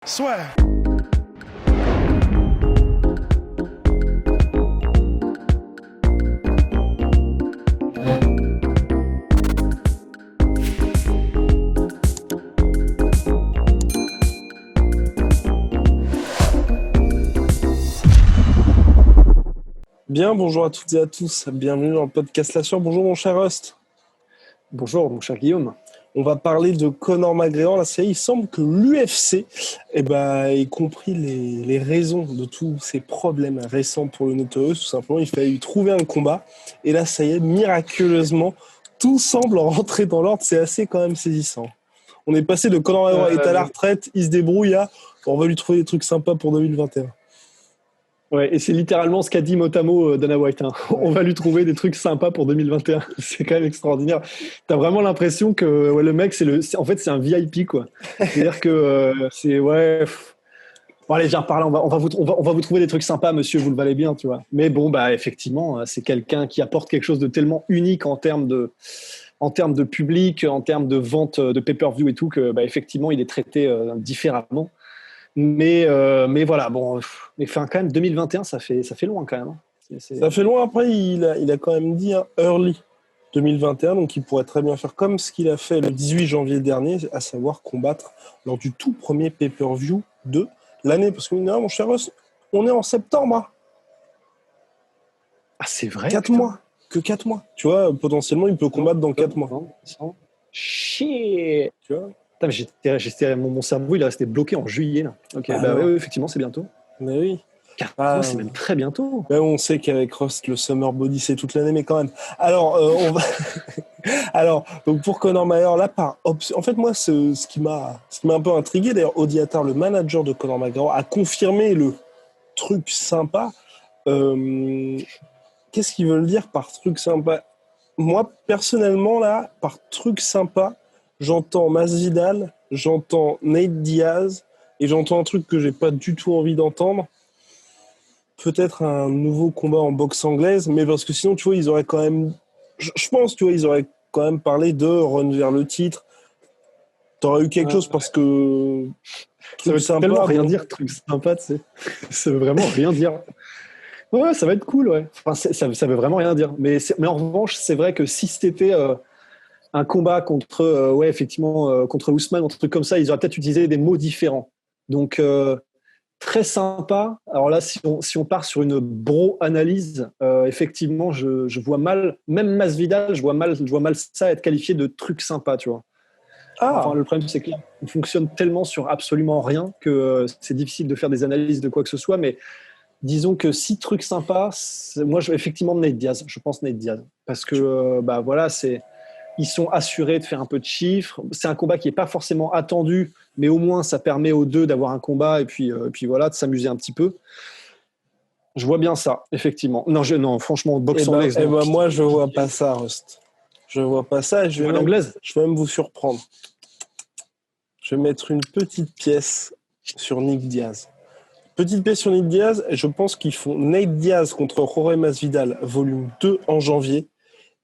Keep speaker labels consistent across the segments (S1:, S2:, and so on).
S1: Soit. Bien, bonjour à toutes et à tous, bienvenue dans le podcast La Sueur. Bonjour mon cher Rust.
S2: Bonjour mon cher Guillaume.
S1: On va parler de Conor McGregor. Là, il semble que l'UFC ait compris les raisons de tous ces problèmes récents pour le Notorious. Tout simplement, il fallait lui trouver un combat. Et là, ça y est, miraculeusement, tout semble rentrer dans l'ordre. C'est assez quand même saisissant. On est passé de Conor McGregor est à la retraite, il se débrouille à on va lui trouver des trucs sympas pour 2021.
S2: Ouais, et c'est littéralement ce qu'a dit mot Dana White. On va lui trouver des trucs sympas pour 2021. C'est quand même extraordinaire. T'as vraiment l'impression que le mec, en fait, c'est un VIP, quoi. C'est-à-dire que c'est... Ouais... Bon, allez, viens par là, on va vous trouver des trucs sympas, monsieur, vous le valez bien, tu vois. Mais bon, bah, effectivement, c'est quelqu'un qui apporte quelque chose de tellement unique en termes de public, en termes de vente de pay-per-view et tout, que, bah, effectivement, il est traité différemment. Mais voilà, bon, mais quand même 2021, ça fait loin quand même.
S1: Ça fait loin. Après, il a quand même dit early 2021, donc il pourrait très bien faire comme ce qu'il a fait le 18 janvier dernier, à savoir combattre lors du tout premier pay-per-view de l'année. Parce que mon cher Ross, on est en septembre.
S2: Ah, c'est vrai.
S1: 4 mois. Que 4 mois. Tu vois, potentiellement, il peut combattre dans 4 mois.
S2: Shit.
S1: Tu vois.
S2: Mon cerveau, il est resté bloqué en juillet. Là. Ok, oui, effectivement, c'est bientôt.
S1: Mais oui.
S2: 4 mois, c'est même très bientôt.
S1: Ben on sait qu'avec Rust, le Summer Body, c'est toute l'année, mais quand même. Alors, on va... Alors, donc pour Conor McGregor, là, en fait, moi, ce qui m'a un peu intrigué, d'ailleurs, Odi Attar, le manager de Conor McGregor, a confirmé le truc sympa. Qu'est-ce qu'ils veulent dire par truc sympa ? Moi, personnellement, là, par truc sympa, j'entends Masvidal, j'entends Nate Diaz, et j'entends un truc que j'ai pas du tout envie d'entendre. Peut-être un nouveau combat en boxe anglaise, mais parce que sinon, tu vois, ils auraient quand même... Je pense, tu vois, ils auraient quand même parlé de run vers le titre. T'aurais eu quelque chose parce que...
S2: Ça veut tellement rien dire, truc sympa, tu sais. Ça veut vraiment rien dire. Ouais, ça va être cool, ouais. Enfin, ça veut vraiment rien dire. Mais en revanche, c'est vrai que si c'était un combat contre, contre Ousmane, un truc comme ça, ils auraient peut-être utilisé des mots différents. Donc, très sympa. Alors là, si on part sur une bro-analyse, effectivement, je vois mal, même Masvidal, je vois mal ça être qualifié de truc sympa, tu vois. Enfin, le problème, c'est qu'on fonctionne tellement sur absolument rien que c'est difficile de faire des analyses de quoi que ce soit, mais disons que si truc sympa, moi, effectivement, Nate Diaz. Je pense Nate Diaz. Parce que, ils sont assurés de faire un peu de chiffres. C'est un combat qui n'est pas forcément attendu, mais au moins, ça permet aux deux d'avoir un combat et puis voilà, de s'amuser un petit peu. Je vois bien ça, effectivement. Non, franchement, boxe anglaise.
S1: Moi, je ne vois pas ça, Rust. Je ne vois pas ça. Je vais même vous surprendre. Je vais mettre une petite pièce sur Nick Diaz. Petite pièce sur Nick Diaz, je pense qu'ils font Nate Diaz contre Jorge Masvidal, volume 2 en janvier,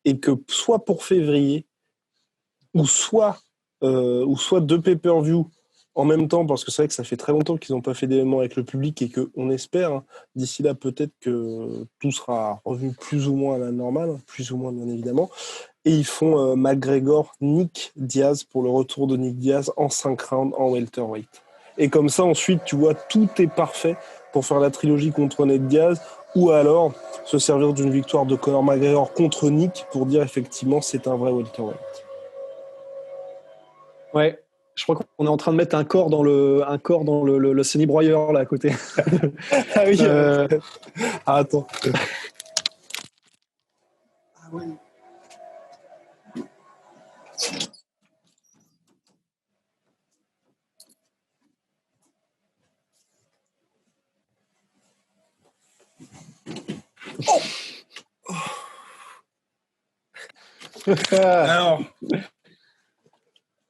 S1: et que soit pour février, ou soit 2 pay-per-view en même temps, parce que c'est vrai que ça fait très longtemps qu'ils n'ont pas fait d'événements avec le public, et qu'on espère, d'ici là, peut-être que tout sera revenu plus ou moins à la normale, plus ou moins bien évidemment, et ils font McGregor-Nick Diaz pour le retour de Nick Diaz en 5 rounds en welterweight. Et comme ça, ensuite, tu vois, tout est parfait pour faire la trilogie contre Nate Diaz, ou alors se servir d'une victoire de Conor McGregor contre Nick pour dire effectivement c'est un vrai welterweight.
S2: Ouais, je crois qu'on est en train de mettre un corps dans le semi-broyeur là à côté.
S1: Ah oui. Attends. Ah oui.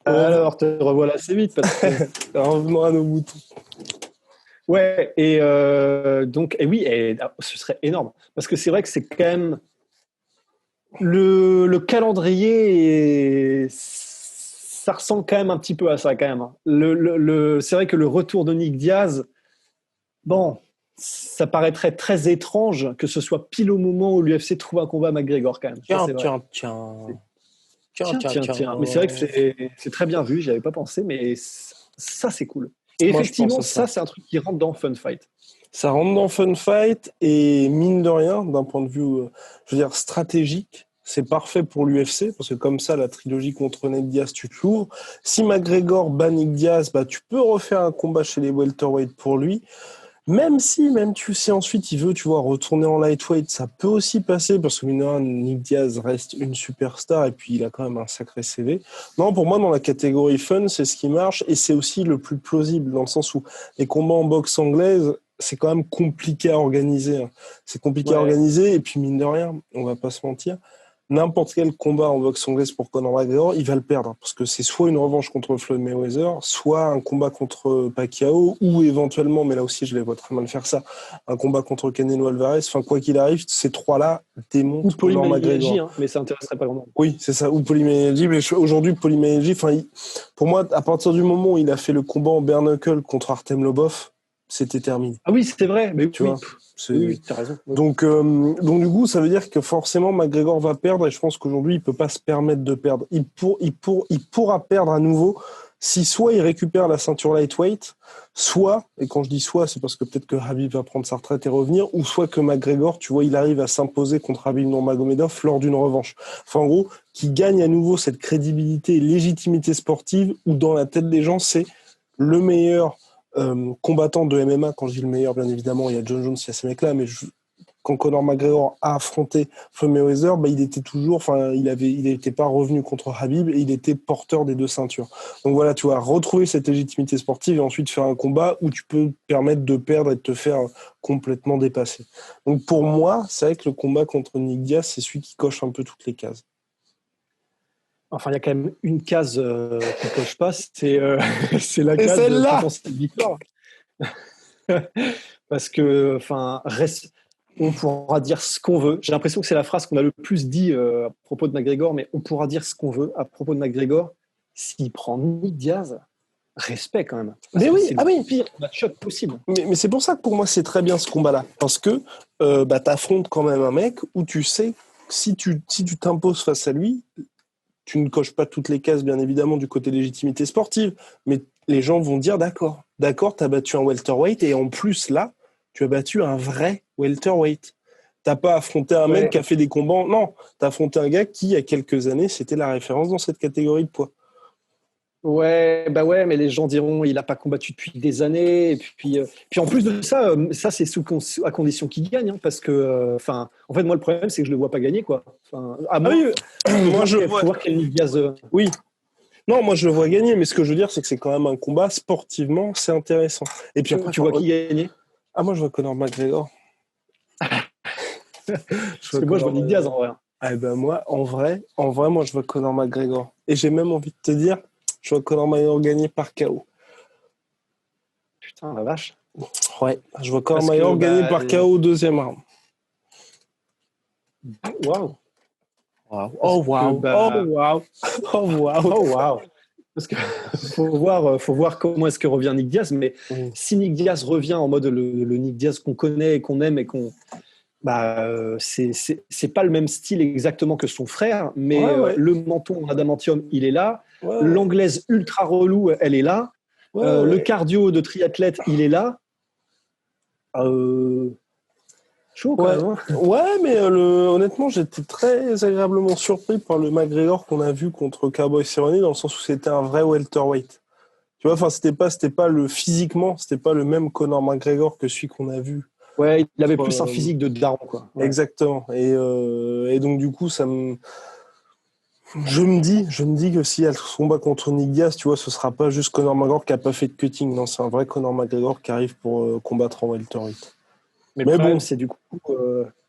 S2: Alors, te revoilà assez vite.
S1: Revenons à nos moutons.
S2: Ouais, et ce serait énorme. Parce que c'est vrai que c'est quand même... Le calendrier, Ça ressemble quand même un petit peu à ça, quand même. C'est vrai que le retour de Nick Diaz, bon, ça paraîtrait très étrange que ce soit pile au moment où l'UFC trouve un combat à McGregor, quand même.
S1: Tiens.
S2: Mais c'est vrai que c'est très bien vu, j'y avais pas pensé, mais ça, c'est cool. Et moi, effectivement, ça, c'est un truc qui rentre dans Fun Fight.
S1: Ça rentre dans Fun Fight, et mine de rien, d'un point de vue, je veux dire, stratégique, c'est parfait pour l'UFC, parce que comme ça, la trilogie contre Nate Diaz, tu te l'ouvres. Si McGregor bat Nick Diaz, bah, tu peux refaire un combat chez les welterweight pour lui. Même si ensuite il veut, tu vois, retourner en lightweight, ça peut aussi passer, parce que Nick Diaz reste une superstar, et puis il a quand même un sacré CV. Non, pour moi, dans la catégorie fun, c'est ce qui marche, et c'est aussi le plus plausible, dans le sens où les combats en boxe anglaise, c'est quand même compliqué à organiser. C'est compliqué à organiser, et puis mine de rien, on va pas se mentir, n'importe quel combat en boxe anglaise pour Conor McGregor, il va le perdre, parce que c'est soit une revanche contre Floyd Mayweather, soit un combat contre Pacquiao, ou éventuellement, mais là aussi je les vois très mal faire ça, un combat contre Canelo Alvarez. Enfin, quoi qu'il arrive, ces trois-là démontrent Conor McGregor.
S2: Hein, mais ça intéresserait pas grand monde.
S1: Oui, c'est ça, ou Polyménalgie. Mais aujourd'hui, Polyménalgie, pour moi, à partir du moment où il a fait le combat en bare knuckle contre Artem Lobov, c'était terminé.
S2: Ah oui, c'était vrai, mais
S1: tu vois.
S2: Oui, t'as raison. Oui.
S1: Donc du coup, ça veut dire que forcément, McGregor va perdre, et je pense qu'aujourd'hui, il peut pas se permettre de perdre. Il pourra perdre à nouveau si soit il récupère la ceinture lightweight, soit, et quand je dis soit, c'est parce que peut-être que Khabib va prendre sa retraite et revenir, ou soit que McGregor, tu vois, il arrive à s'imposer contre Khabib Nurmagomedov lors d'une revanche. Enfin, en gros, qui gagne à nouveau cette crédibilité et légitimité sportive, où dans la tête des gens, c'est le meilleur combattant de MMA. Quand je dis le meilleur, bien évidemment, il y a John Jones, il y a ces mecs-là, mais quand Conor McGregor a affronté Floyd Mayweather, il était toujours, il n'était pas revenu contre Khabib, et il était porteur des 2 ceintures. Donc voilà, tu vas retrouver cette légitimité sportive et ensuite faire un combat où tu peux te permettre de perdre et de te faire complètement dépasser. Donc pour moi, c'est vrai que le combat contre Nick Diaz, c'est celui qui coche un peu toutes les cases.
S2: Enfin, il y a quand même une case qui ne coche pas, c'est la case
S1: de
S2: potentielle victoire. Parce que, on pourra dire ce qu'on veut. J'ai l'impression que c'est la phrase qu'on a le plus dit à propos de McGregor, mais on pourra dire ce qu'on veut à propos de McGregor. S'il prend Nick Diaz, respect quand même.
S1: Mais oui,
S2: c'est le pire match-up possible.
S1: Mais c'est pour ça que pour moi, c'est très bien ce combat-là. Parce que t'affrontes quand même un mec où tu sais que si tu t'imposes face à lui, tu ne coches pas toutes les cases, bien évidemment, du côté légitimité sportive, mais les gens vont dire d'accord, t'as battu un welterweight, et en plus, là, tu as battu un vrai welterweight. T'as pas affronté un mec qui a fait des combats, non, t'as affronté un gars qui, il y a quelques années, c'était la référence dans cette catégorie de poids.
S2: Ouais, mais les gens diront il n'a pas combattu depuis des années. Et puis en plus de ça, c'est à condition qu'il gagne, hein, parce que, en fait, moi le problème c'est que je le vois pas gagner, quoi. Moi je vois. Faut voir quel Nick Diaz.
S1: Oui. Non, moi je le vois gagner, mais ce que je veux dire, c'est que c'est quand même un combat sportivement, c'est intéressant. Et puis après,
S2: tu vois qui gagner?
S1: Ah, moi je vois Conor McGregor.
S2: Parce que moi je vois Nick Diaz en vrai.
S1: Ah ben moi, en vrai, moi je vois Conor McGregor. Et j'ai même envie de te dire, je vois Conor McGregor gagner par KO.
S2: Putain, la vache.
S1: Ouais, je vois Conor McGregor gagner par KO au 2e round.
S2: Waouh.
S1: Oh waouh.
S2: Parce que faut voir comment est-ce que revient Nick Diaz, mais si Nick Diaz revient en mode le Nick Diaz qu'on connaît et qu'on aime et qu'on c'est pas le même style exactement que son frère, mais le menton en adamantium, il est là. L'anglaise ultra relou, elle est là. Le cardio de triathlète, il est là. Chaud quand même. Hein.
S1: Ouais, mais honnêtement, j'étais très agréablement surpris par le McGregor qu'on a vu contre Cowboy Cerrone, dans le sens où c'était un vrai welterweight. Tu vois, c'était pas physiquement, c'était pas le même Conor McGregor que celui qu'on a vu.
S2: Ouais, il avait plus un physique de daron, quoi. Ouais.
S1: Exactement. Et donc du coup, je me dis que s'il y a le combat contre Nick Diaz, tu vois, ce sera pas juste Conor McGregor qui a pas fait de cutting. Non, c'est un vrai Conor McGregor qui arrive pour combattre en welterweight.
S2: Mais le problème, c'est du coup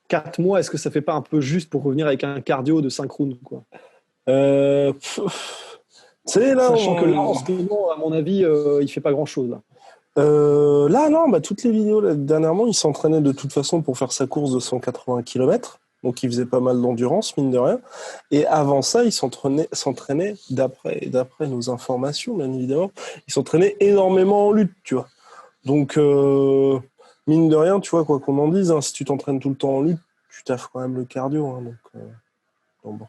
S2: 4 mois. Est-ce que ça fait pas un peu juste pour revenir avec un cardio de 5 rounds, quoi? Sachant que là, en ce moment, à mon avis, il fait pas grand-chose là.
S1: Là, non, toutes les vidéos, là, dernièrement, il s'entraînait de toute façon pour faire sa course de 180 km. Donc, il faisait pas mal d'endurance, mine de rien. Et avant ça, il s'entraînait d'après nos informations, bien évidemment, il s'entraînait énormément en lutte, tu vois. Donc, mine de rien, tu vois, quoi qu'on en dise, hein, si tu t'entraînes tout le temps en lutte, tu taffes quand même le cardio. Hein, donc bon.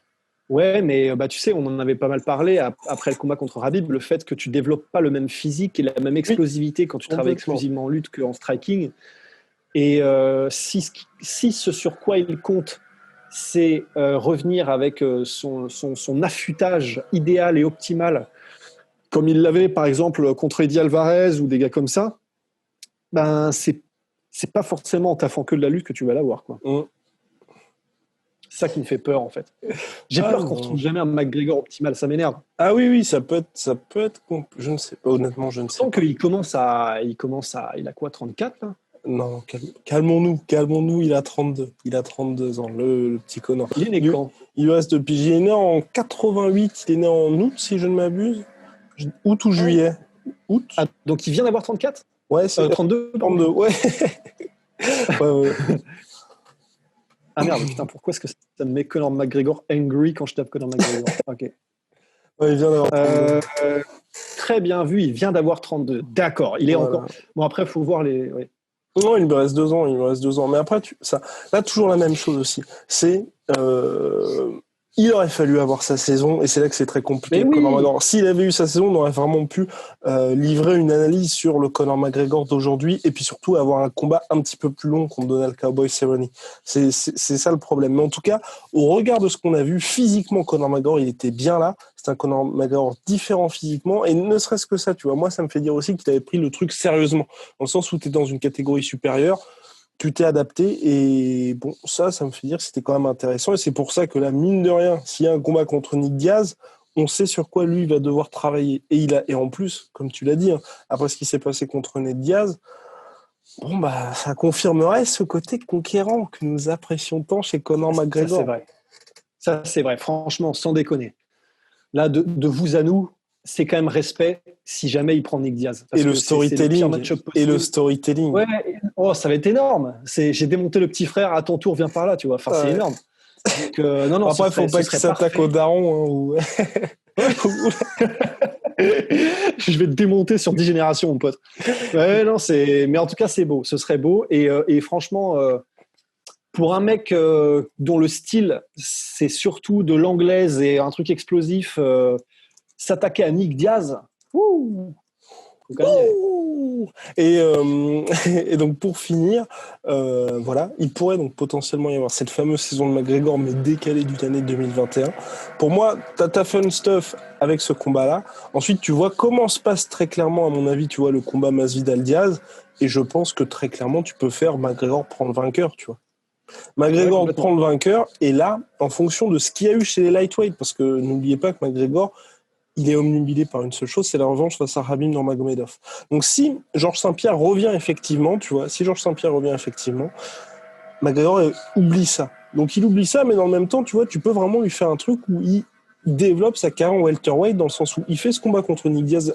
S2: Ouais, mais tu sais, on en avait pas mal parlé après le combat contre Khabib, le fait que tu développes pas le même physique et la même explosivité quand tu travailles exclusivement en lutte qu'en striking. Et si ce sur quoi il compte, c'est revenir avec son affûtage idéal et optimal, comme il l'avait par exemple contre Eddie Alvarez ou des gars comme ça, ben c'est pas forcément en taffant que de la lutte que tu vas l'avoir, quoi. C'est ça qui me fait peur, en fait. J'ai peur qu'on retrouve jamais un McGregor optimal, ça m'énerve.
S1: Ah oui, ça peut être je ne sais pas, honnêtement, je ne sais pas.
S2: Tant qu'il commence à, il a quoi, 34 là?
S1: Non, calmons-nous, il a 32 ans, le petit Conor.
S2: Il est né quand?
S1: Il reste depuis, il est né en 88, il est né en août, si je ne m'abuse. Août ou juillet. Août.
S2: Ah, donc il vient d'avoir 34?
S1: Ouais, c'est
S2: 32.
S1: 32, ouais. ouais.
S2: Ah merde, putain, pourquoi est-ce que ça me met Conor McGregor angry quand je tape Conor McGregor? Ok.
S1: Ouais, il vient d'avoir 32.
S2: Très bien vu, il vient d'avoir 32. D'accord, il est encore... Bon, après, il faut voir les... Ouais.
S1: Non, il me reste 2 ans. Mais après, là, toujours la même chose aussi. C'est... il aurait fallu avoir sa saison, et c'est là que c'est très compliqué.
S2: Oui.
S1: Conor McGregor, s'il avait eu sa saison, on aurait vraiment pu livrer une analyse sur le Conor McGregor d'aujourd'hui, et puis surtout avoir un combat un petit peu plus long contre Donald Cowboy Cerrone. C'est ça le problème. Mais en tout cas, au regard de ce qu'on a vu, physiquement, Conor McGregor, il était bien là. C'est un Conor McGregor différent physiquement, et ne serait-ce que ça, tu vois. Moi, ça me fait dire aussi qu'il avait pris le truc sérieusement, dans le sens où tu es dans une catégorie supérieure, tu t'es adapté, et bon, ça me fait dire que c'était quand même intéressant, et c'est pour ça que là, mine de rien, s'il y a un combat contre Nick Diaz, on sait sur quoi lui va devoir travailler. Et en plus, comme tu l'as dit, hein, après ce qui s'est passé contre Nick Diaz, bon bah ça confirmerait ce côté conquérant que nous apprécions tant chez Conor McGregor.
S2: Ça c'est vrai, franchement, sans déconner. Là, de vous à nous, c'est quand même respect si jamais il prend Nick Diaz.
S1: Et le storytelling.
S2: Ouais, ça va être énorme. J'ai démonté le petit frère, à ton tour, viens par là, tu vois. Enfin, c'est énorme. Donc, non,
S1: après, il faut pas qu'il s'attaque au daron.
S2: Je vais te démonter sur 10 générations, mon pote. Ouais, non, mais en tout cas, c'est beau. Ce serait beau. Et franchement, pour un mec dont le style, c'est surtout de l'anglaise et un truc explosif, s'attaquer à Nick Diaz,
S1: et donc pour finir, voilà, il pourrait donc potentiellement y avoir cette fameuse saison de McGregor, mais décalée d'une année 2021. Pour moi, t'as ta fun stuff avec ce combat-là. Ensuite, tu vois comment se passe très clairement, à mon avis, tu vois le combat Masvidal-Diaz, et je pense que très clairement, tu peux faire McGregor prendre le vainqueur, tu vois. McGregor prend le vainqueur, et là, en fonction de ce qu'il y a eu chez les lightweight, parce que n'oubliez pas que McGregor, il est omnubilé par une seule chose, c'est la revanche face à Khabib Nurmagomedov. Donc si Georges Saint-Pierre revient effectivement, McGregor oublie ça. Donc il oublie ça, mais dans le même temps, tu vois, tu peux vraiment lui faire un truc où il développe sa carrière en welterweight, dans le sens où il fait ce combat contre Nick Diaz,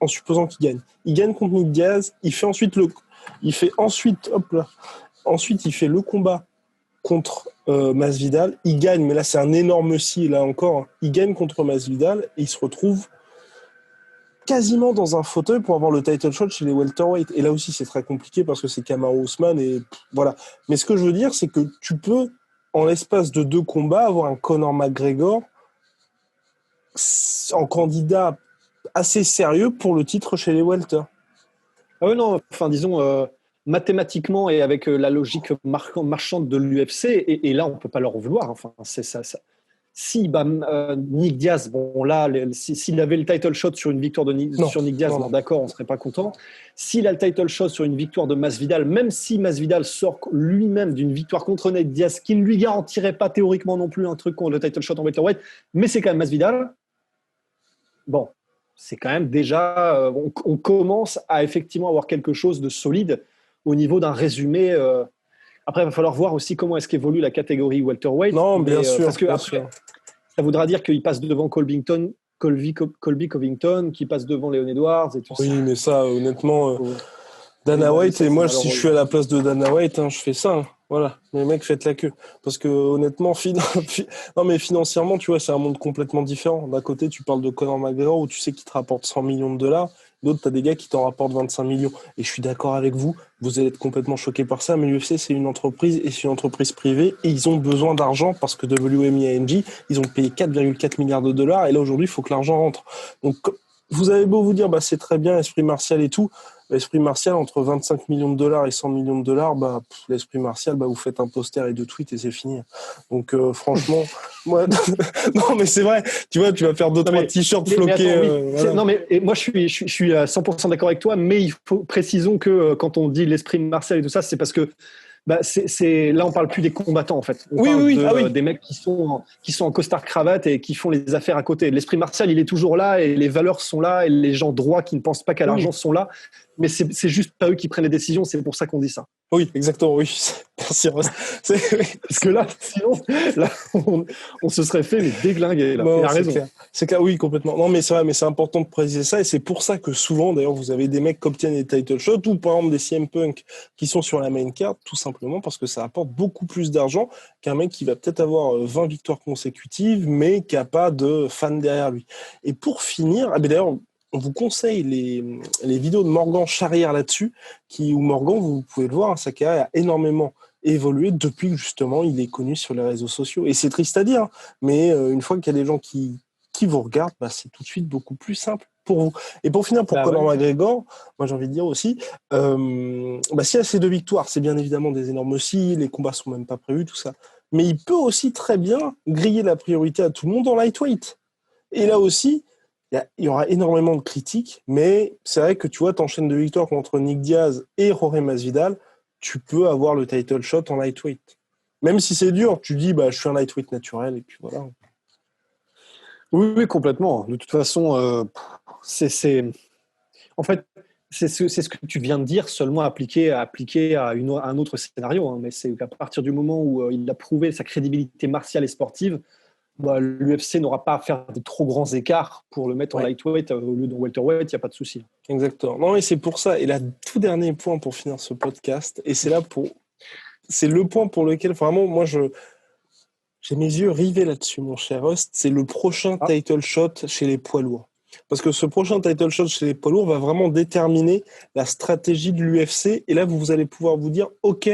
S1: en supposant qu'il gagne. Il gagne contre Nick Diaz, ensuite il fait le combat contre Masvidal, il gagne, mais là c'est un énorme si, là encore, il gagne contre Masvidal et il se retrouve quasiment dans un fauteuil pour avoir le title shot chez les welterweight. Et là aussi c'est très compliqué parce que c'est Kamaru Usman et voilà. Mais ce que je veux dire, c'est que tu peux, en l'espace de 2 combats, avoir un Conor McGregor en candidat assez sérieux pour le titre chez les welter.
S2: Ah oui, non, enfin disons... mathématiquement et avec la logique marchande de l'UFC, et là on peut pas leur en vouloir. Enfin, c'est ça. Si Nick Diaz, bon là, s'il avait le title shot sur une victoire sur Nick Diaz, d'accord, on serait pas content. S'il a le title shot sur une victoire de Masvidal, même si Masvidal sort lui-même d'une victoire contre Nick Diaz, qui ne lui garantirait pas théoriquement non plus un truc contre le title shot en welterweight, mais c'est quand même Masvidal. Bon. C'est quand même déjà, on commence à effectivement avoir quelque chose de solide au niveau d'un résumé. Après, il va falloir voir aussi comment est-ce qu'évolue la catégorie welterweight.
S1: Non, bien sûr.
S2: Parce que après, ça voudra dire qu'il passe devant Colby Covington, qui passe devant Leon Edwards et tout ça.
S1: Oui, mais ça, honnêtement, Dana White, et moi, si je suis à la place de Dana White, je fais ça. Voilà, mais mec, faites la queue. Parce que honnêtement, non, mais financièrement, tu vois, c'est un monde complètement différent. D'un côté, tu parles de Conor McGregor où tu sais qu'il te rapporte 100 millions de dollars. D'autre, tu as des gars qui t'en rapportent 25 millions. Et je suis d'accord avec vous, vous allez être complètement choqués par ça, mais l'UFC, c'est une entreprise et c'est une entreprise privée et ils ont besoin d'argent parce que WME et AMG, ils ont payé 4,4 milliards de dollars et là, aujourd'hui, il faut que l'argent rentre. Donc, vous avez beau vous dire, bah, c'est très bien, esprit martial et tout. L'esprit martial, entre 25 millions de dollars et 100 millions de dollars, bah, l'esprit martial, bah, vous faites un poster et deux tweets et c'est fini. Donc, franchement, moi, non, mais c'est vrai. Tu vois, tu vas faire deux, trois t-shirts floqués.
S2: Attends, oui.
S1: Voilà.
S2: Non, mais moi, je suis à 100% d'accord avec toi, mais il faut précisons que quand on dit l'esprit martial et tout ça, c'est parce que là, on parle plus des combattants en fait. On parle des mecs qui sont en costard cravate et qui font les affaires à côté. L'esprit martial, il est toujours là et les valeurs sont là et les gens droits qui ne pensent pas qu'à l'argent sont là. Mais c'est juste pas eux qui prennent les décisions. C'est pour ça qu'on dit ça.
S1: Oui, exactement. Oui, merci Ross.
S2: Parce que là, sinon, on se serait fait déglinguer. Là.
S1: Non,
S2: il a raison.
S1: C'est clair, oui, complètement. Non, mais c'est vrai, mais c'est important de préciser ça, et c'est pour ça que souvent, d'ailleurs, vous avez des mecs qui obtiennent des title shots, ou par exemple des CM Punk qui sont sur la main card, tout simplement parce que ça apporte beaucoup plus d'argent qu'un mec qui va peut-être avoir 20 victoires consécutives, mais qui n'a pas de fans derrière lui. Et pour finir, d'ailleurs, on vous conseille les vidéos de Morgan Charrière là-dessus, où Morgan, vous pouvez le voir, sa carrière a énormément évolué depuis que justement il est connu sur les réseaux sociaux. Et c'est triste à dire, mais une fois qu'il y a des gens qui vous regardent, bah, c'est tout de suite beaucoup plus simple pour vous. Et pour finir, pour Conor McGregor, moi j'ai envie de dire aussi, s'il y a ces 2 victoires, c'est bien évidemment des énormes si, les combats sont même pas prévus, tout ça. Mais il peut aussi très bien griller la priorité à tout le monde en lightweight. Et là aussi, il y aura énormément de critiques, mais c'est vrai que tu vois, t'enchaînes 2 victoires contre Nick Diaz et Jorge Masvidal, tu peux avoir le title shot en lightweight. Même si c'est dur, tu dis, je suis un lightweight naturel, et puis voilà.
S2: Oui, complètement. De toute façon, en fait, c'est ce que tu viens de dire, seulement appliqué à un autre scénario. Hein. Mais c'est qu'à partir du moment où il a prouvé sa crédibilité martiale et sportive, l'UFC n'aura pas à faire de trop grands écarts pour le mettre en lightweight au lieu de welterweight, il n'y a pas de souci.
S1: Exactement. Non, mais c'est pour ça. Et là, tout dernier point pour finir ce podcast, et c'est le point pour lequel vraiment, moi, j'ai mes yeux rivés là-dessus, mon cher Rust. C'est le prochain title shot chez les poids lourds. Parce que ce prochain title shot chez les poids lourds va vraiment déterminer la stratégie de l'UFC. Et là, vous allez pouvoir vous dire, OK,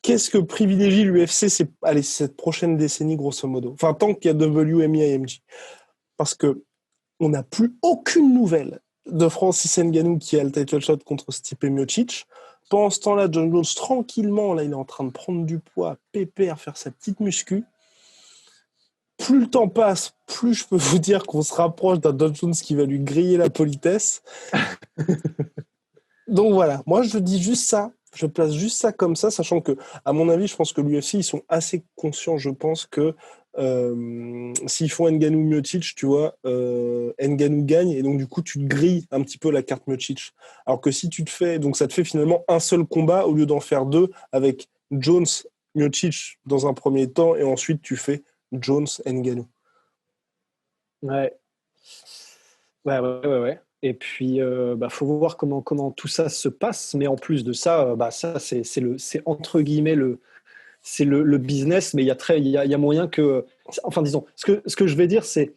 S1: qu'est-ce que privilégie l'UFC cette prochaine décennie, grosso modo? Enfin, tant qu'il y a WME et AMG. Parce que on n'a plus aucune nouvelle de Francis Ngannou qui a le title shot contre Stipe Miocic. Pendant ce temps-là, Jon Jones, tranquillement, là, il est en train de prendre du poids, pépère, faire sa petite muscu. Plus le temps passe, plus je peux vous dire qu'on se rapproche d'un Jon Jones qui va lui griller la politesse. Donc voilà, moi je dis juste ça. Je place juste ça comme ça, sachant que, à mon avis, je pense que l'UFC, ils sont assez conscients, je pense, que s'ils font Ngannou Miocic, tu vois, Ngannou gagne, et donc du coup, tu te grilles un petit peu la carte Miocic. Alors que si tu te fais, donc ça te fait finalement un seul combat au lieu d'en faire 2 avec Jones Miocic dans un premier temps, et ensuite tu fais Jones Ngannou.
S2: Ouais. Et puis, faut voir comment tout ça se passe. Mais en plus de ça, ça c'est entre guillemets le business. Mais il y a moyen que, enfin disons, ce que je vais dire, c'est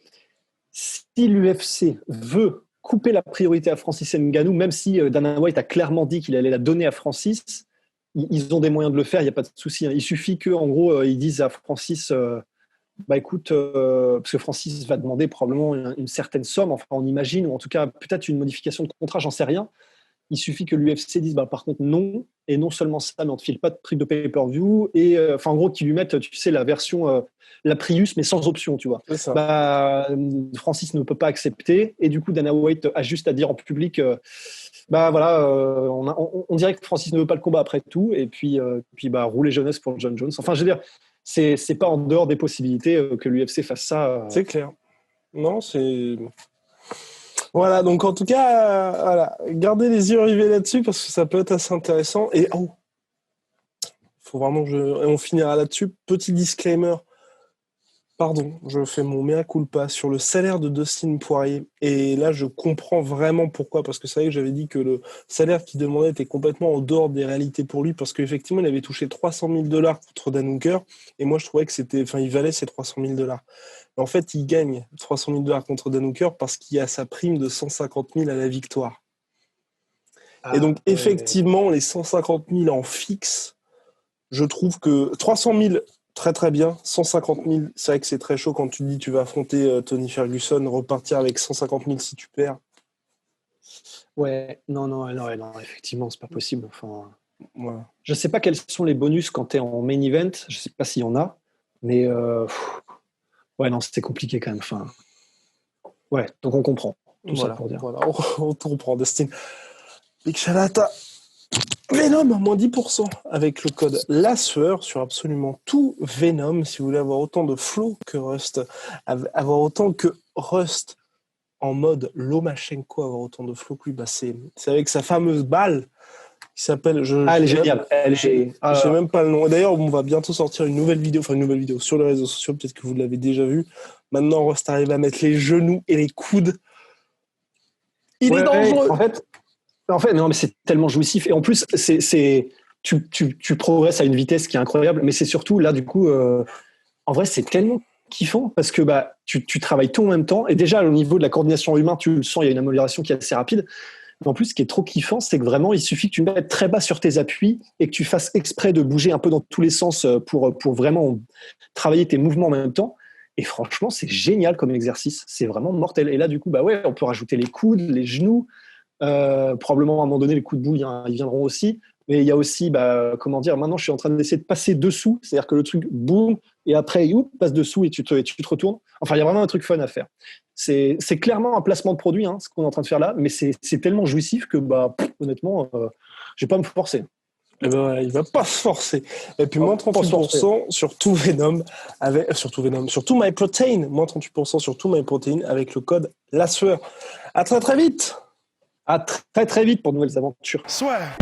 S2: si l'UFC veut couper la priorité à Francis Ngannou, même si Dana White a clairement dit qu'il allait la donner à Francis, ils ont des moyens de le faire. Il n'y a pas de souci. Hein. Il suffit que, en gros, ils disent à Francis. Écoute, parce que Francis va demander probablement une certaine somme, enfin on imagine, ou en tout cas peut-être une modification de contrat, j'en sais rien. Il suffit que l'UFC dise par contre non, et non seulement ça, mais on ne te file pas de prix de pay-per-view, et en gros qu'ils lui mettent, tu sais, la version, la Prius, mais sans option, tu vois. Francis ne peut pas accepter, et du coup Dana White a juste à dire en public, on dirait que Francis ne veut pas le combat après tout, et puis rouler jeunesse pour Jon Jones. Enfin, je veux dire, c'est pas en dehors des possibilités que l'UFC fasse ça.
S1: C'est clair. Non, c'est... Voilà, donc en tout cas, voilà, gardez les yeux rivés là-dessus parce que ça peut être assez intéressant. Et faut vraiment et on finira là-dessus. Petit disclaimer, Pardon, je fais mon mea culpa sur le salaire de Dustin Poirier. Et là, je comprends vraiment pourquoi. Parce que c'est vrai que j'avais dit que le salaire qu'il demandait était complètement en dehors des réalités pour lui. Parce qu'effectivement, il avait touché 300 000 $ contre Dan Hooker. Et moi, je trouvais que il valait ces 300 000 $. En fait, il gagne 300 000 $ contre Dan Hooker parce qu'il y a sa prime de 150 000 à la victoire. Et donc, effectivement, les 150 000 en fixe, je trouve que 300 000, très très bien. 150 000, c'est vrai que c'est très chaud quand tu dis tu vas affronter Tony Ferguson, repartir avec 150 000 si tu perds.
S2: Ouais, non, effectivement, c'est pas possible. Enfin,
S1: voilà.
S2: Je sais pas quels sont les bonus quand tu es en main event, je sais pas s'il y en a, mais ouais, non, c'était compliqué quand même. Enfin, ouais, donc on comprend. Tout ça pour dire.
S1: Voilà, on comprend, Dustin. Big Shalata. Venom, moins 10% avec le code LASUEUR sur absolument tout Venom. Si vous voulez avoir autant de flow que Rust, avoir autant que Rust en mode Lomachenko, avoir autant de flow que lui, c'est avec sa fameuse balle qui s'appelle.
S2: Elle est géniale.
S1: Je sais même pas le nom. D'ailleurs, on va bientôt sortir une nouvelle vidéo sur les réseaux sociaux. Peut-être que vous l'avez déjà vu. Maintenant, Rust arrive à mettre les genoux et les coudes. Il est dangereux.
S2: En fait, non, mais c'est tellement jouissif. Et en plus, tu progresses à une vitesse qui est incroyable. Mais c'est surtout, là, du coup, en vrai, c'est tellement kiffant parce que tu travailles tout en même temps. Et déjà, au niveau de la coordination humaine, tu le sens, il y a une amélioration qui est assez rapide. Mais en plus, ce qui est trop kiffant, c'est que vraiment, il suffit que tu mettes très bas sur tes appuis et que tu fasses exprès de bouger un peu dans tous les sens pour vraiment travailler tes mouvements en même temps. Et franchement, c'est génial comme exercice. C'est vraiment mortel. Et là, du coup, on peut rajouter les coudes, les genoux. Probablement à un moment donné les coups de boule ils viendront aussi, mais il y a aussi maintenant je suis en train d'essayer de passer dessous, c'est-à-dire que le truc boum et après passe dessous et tu te retournes. Enfin, il y a vraiment un truc fun à faire. C'est clairement un placement de produit, ce qu'on est en train de faire là, mais c'est tellement jouissif que honnêtement je vais pas me forcer.
S1: Et il va pas se forcer. Et puis moins 38% sur tout Venom, sur tout MyProtein, moins 38% sur tout MyProtein avec le code LASUEUR. À très très vite.
S2: À très très vite pour de nouvelles aventures.
S3: Swear.